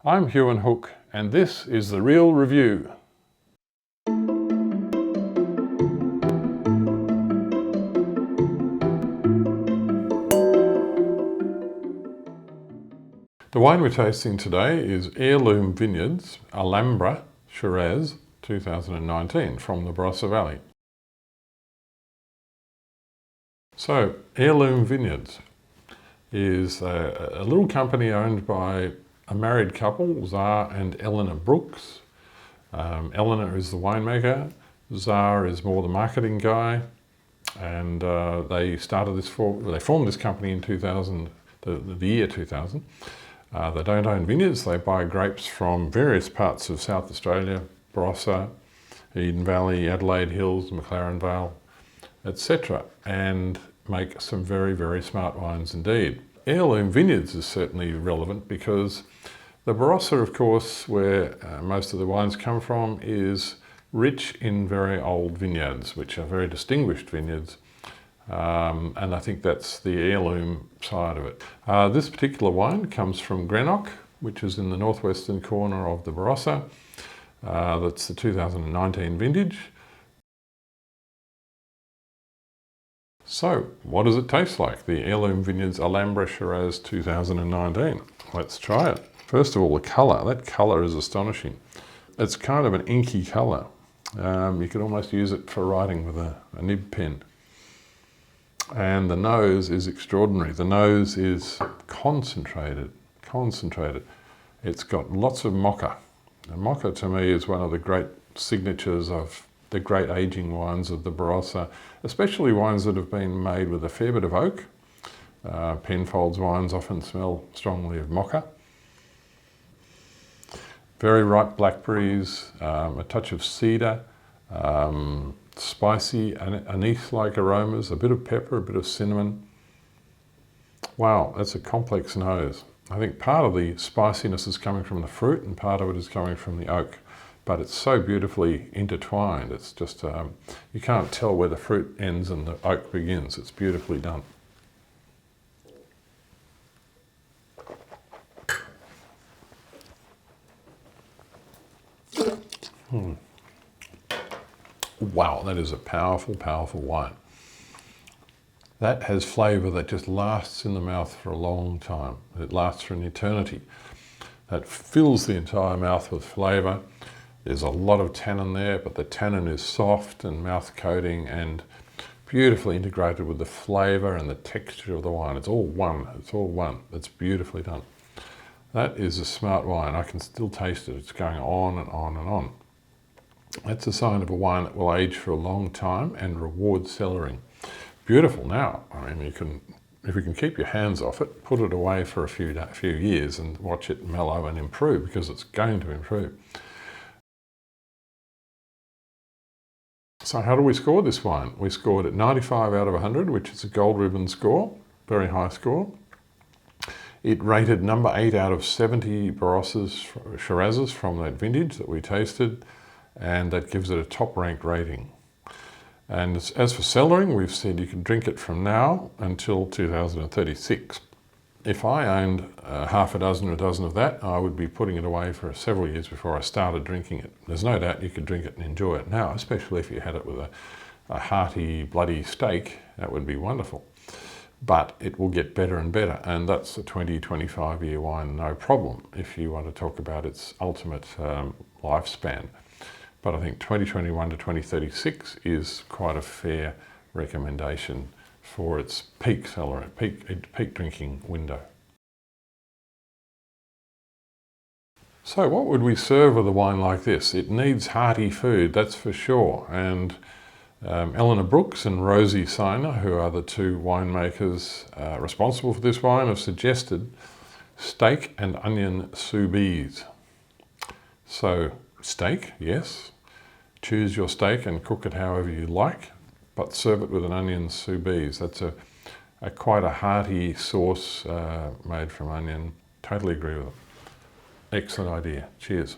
I'm Huon Hooke, and this is The Real Review. The wine we're tasting today is Heirloom Vineyards, Alhambra, Shiraz, 2019, from the Barossa Valley. So, Heirloom Vineyards is a little company owned by a married couple, Zar and Eleanor Brooks. Eleanor is the winemaker, Zar is more the marketing guy, and they formed this company in 2000, the year 2000. They don't own vineyards, they buy grapes from various parts of South Australia, Barossa, Eden Valley, Adelaide Hills, McLaren Vale, etc., and make some very, very smart wines indeed. Heirloom Vineyards is certainly relevant because the Barossa, of course, where most of the wines come from, is rich in very old vineyards, which are very distinguished vineyards. And I think that's the heirloom side of it. This particular wine comes from Greenock, which is in the northwestern corner of the Barossa. That's the 2019 vintage. So, what does it taste like? The Heirloom Vineyards Alhambra Shiraz 2019. Let's try it. First of all, the colour. That colour is astonishing. It's kind of an inky colour. You could almost use it for writing with a nib pen. And the nose is extraordinary. The nose is concentrated. It's got lots of mocha. And mocha to me is one of the great signatures of the great aging wines of the Barossa, especially wines that have been made with a fair bit of oak. Penfolds wines often smell strongly of mocha. Very ripe blackberries, a touch of cedar, spicy, anise-like aromas, a bit of pepper, a bit of cinnamon. Wow, that's a complex nose. I think part of the spiciness is coming from the fruit and part of it is coming from the oak. But it's so beautifully intertwined. It's just, you can't tell where the fruit ends and the oak begins. It's beautifully done. Wow, that is a powerful, powerful wine. That has flavour that just lasts in the mouth for a long time. It lasts for an eternity. That fills the entire mouth with flavour. There's a lot of tannin there, but the tannin is soft and mouth coating and beautifully integrated with the flavour and the texture of the wine. It's all one. It's beautifully done. That is a smart wine. I can still taste it. It's going on and on and on. That's a sign of a wine that will age for a long time and reward cellaring. Beautiful now. I mean, if you can keep your hands off it, put it away for a few years and watch it mellow and improve, because it's going to improve. So how do we score this wine? We scored it 95 out of 100, which is a gold ribbon score, very high score. It rated number 8 out of 70 Barossas, Shirazes from that vintage that we tasted, and that gives it a top ranked rating. And as for cellaring, we've said you can drink it from now until 2036. If I owned half a dozen or a dozen of that, I would be putting it away for several years before I started drinking it. There's no doubt you could drink it and enjoy it now, especially if you had it with a hearty, bloody steak. That would be wonderful. But it will get better and better, and that's a 20-25 year wine, no problem, if you want to talk about its ultimate lifespan. But I think 2021 to 2036 is quite a fair recommendation for its peak cellar, peak drinking window. So what would we serve with a wine like this? It needs hearty food, that's for sure. And Eleanor Brooks and Rosie Siner, who are the two winemakers responsible for this wine, have suggested steak and onion sous vide. So steak, yes. Choose your steak and cook it however you like, but serve it with an onion sous vide. That's quite a hearty sauce made from onion. Totally agree with it. Excellent idea. Cheers.